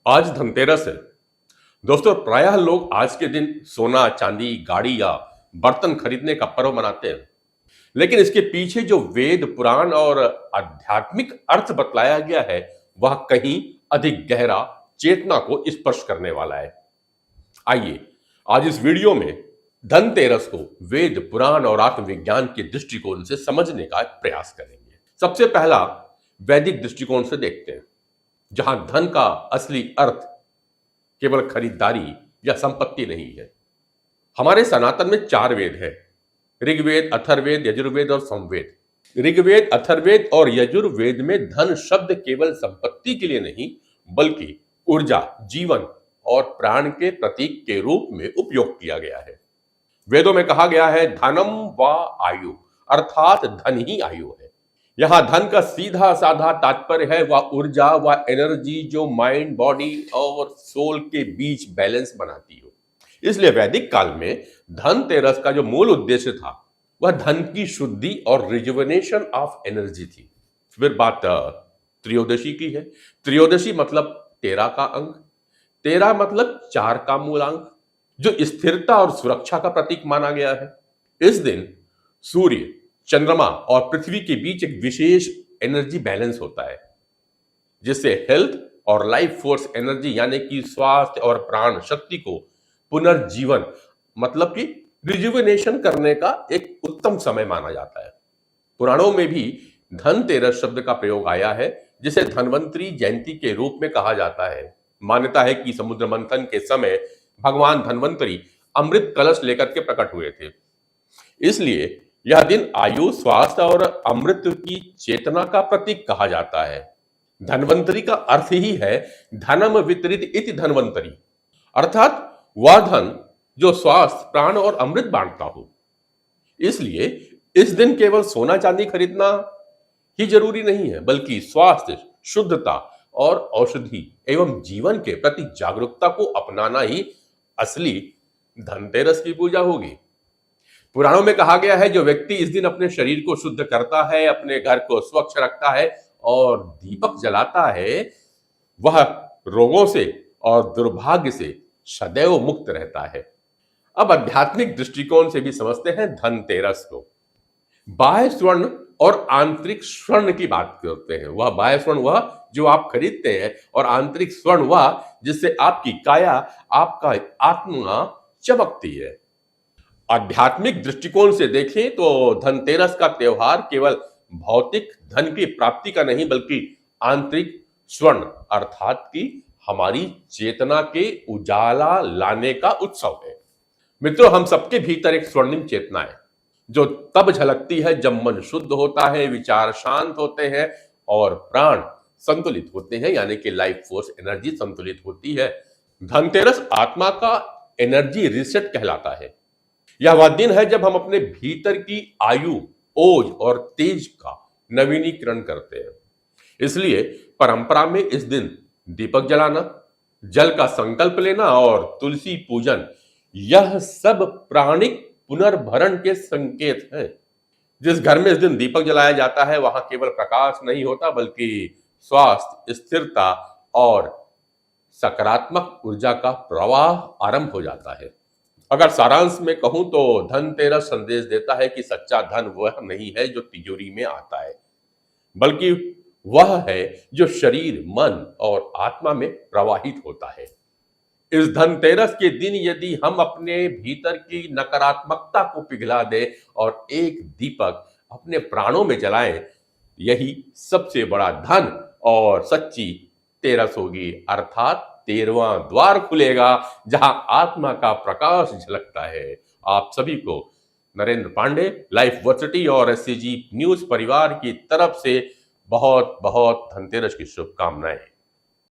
आज धनतेरस है। दोस्तों, प्रायः लोग आज के दिन सोना, चांदी, गाड़ी या बर्तन खरीदने का पर्व मनाते हैं। लेकिन इसके पीछे जो वेद, पुराण और आध्यात्मिक अर्थ बतलाया गया है, वह कहीं अधिक गहरा, चेतना को स्पर्श करने वाला है। आइए आज इस वीडियो में धनतेरस को वेद, पुराण और आत्मविज्ञान के दृष्टिकोण से समझने का प्रयास करेंगे। सबसे पहला वैदिक दृष्टिकोण से देखते हैं, जहां धन का असली अर्थ केवल खरीदारी या संपत्ति नहीं है। हमारे सनातन में 4 वेद हैं: ऋग्वेद, अथर्ववेद, यजुर्वेद और सामवेद। ऋग्वेद, अथर्ववेद और यजुर्वेद में धन शब्द केवल संपत्ति के लिए नहीं, बल्कि ऊर्जा, जीवन और प्राण के प्रतीक के रूप में उपयोग किया गया है। वेदों में कहा गया है, धनम व आयु, अर्थात धन ही आयु है। यहां धन का सीधा साधा तात्पर्य है वह ऊर्जा, वह एनर्जी जो माइंड, बॉडी और सोल के बीच बैलेंस बनाती हो। इसलिए वैदिक काल में धनतेरस का जो मूल उद्देश्य था, वह धन की शुद्धि और रिजुवेनेशन ऑफ एनर्जी थी। फिर बात त्रयोदशी की है। त्रयोदशी मतलब 13 का अंक। 13 मतलब 4 का मूलांक, जो स्थिरता और सुरक्षा का प्रतीक माना गया है। इस दिन सूर्य, चंद्रमा और पृथ्वी के बीच एक विशेष एनर्जी बैलेंस होता है, जिससे हेल्थ और लाइफ फोर्स एनर्जी यानी कि स्वास्थ्य और प्राण शक्ति को पुनर्जीवन मतलब कि रिजुविनेशन करने का एक उत्तम समय माना जाता है। पुराणों में भी धनतेरस शब्द का प्रयोग आया है, जिसे धन्वंतरी जयंती के रूप में कहा जाता है। मान्यता है कि समुद्र मंथन के समय भगवान धन्वंतरी अमृत कलश लेकर के प्रकट हुए थे। इसलिए यह दिन आयु, स्वास्थ्य और अमृत की चेतना का प्रतीक कहा जाता है। धन्वंतरी का अर्थ ही है धनम वितरित इति धन्वंतरी, अर्थात वह धन जो स्वास्थ्य, प्राण और अमृत बांटता हो। इसलिए इस दिन केवल सोना चांदी खरीदना ही जरूरी नहीं है, बल्कि स्वास्थ्य, शुद्धता और औषधि एवं जीवन के प्रति जागरूकता को अपनाना ही असली धनतेरस की पूजा होगी। पुराणों में कहा गया है, जो व्यक्ति इस दिन अपने शरीर को शुद्ध करता है, अपने घर को स्वच्छ रखता है और दीपक जलाता है, वह रोगों से और दुर्भाग्य से सदैव मुक्त रहता है। अब आध्यात्मिक दृष्टिकोण से भी समझते हैं धनतेरस को। बाह्य स्वर्ण और आंतरिक स्वर्ण की बात करते हैं। वह बाह्य स्वर्ण वह जो आप खरीदते हैं, और आंतरिक स्वर्ण वह जिससे आपकी काया, आपका आत्मा चमकती है। आध्यात्मिक दृष्टिकोण से देखें तो धनतेरस का त्योहार केवल भौतिक धन की प्राप्ति का नहीं, बल्कि आंतरिक स्वर्ण अर्थात की हमारी चेतना के उजाला लाने का उत्सव है। मित्रों, हम सबके भीतर एक स्वर्णिम चेतना है, जो तब झलकती है जब मन शुद्ध होता है, विचार शांत होते हैं और प्राण संतुलित होते हैं, यानी कि लाइफ फोर्स एनर्जी संतुलित होती है। धनतेरस आत्मा का एनर्जी रिसेट कहलाता है। यह वह दिन है जब हम अपने भीतर की आयु, ओज और तेज का नवीनीकरण करते हैं। इसलिए परंपरा में इस दिन दीपक जलाना, जल का संकल्प लेना और तुलसी पूजन, यह सब प्राणिक पुनर्भरण के संकेत हैं। जिस घर में इस दिन दीपक जलाया जाता है, वहां केवल प्रकाश नहीं होता, बल्कि स्वास्थ्य, स्थिरता और सकारात्मक ऊर्जा का प्रवाह आरंभ हो जाता है। अगर सारांश में कहूं तो धनतेरस संदेश देता है कि सच्चा धन वह नहीं है जो तिजोरी में आता है, बल्कि वह है जो शरीर, मन और आत्मा में प्रवाहित होता है। इस धनतेरस के दिन यदि हम अपने भीतर की नकारात्मकता को पिघला दें और एक दीपक अपने प्राणों में जलाएं, यही सबसे बड़ा धन और सच्ची तेरस होगी। अर्थात 13वां द्वार खुलेगा जहां आत्मा का प्रकाश झलकता है। आप सभी को नरेंद्र पांडे, लाइफ वर्सिटी और SCG न्यूज परिवार की तरफ से बहुत बहुत धनतेरस की शुभकामनाएं।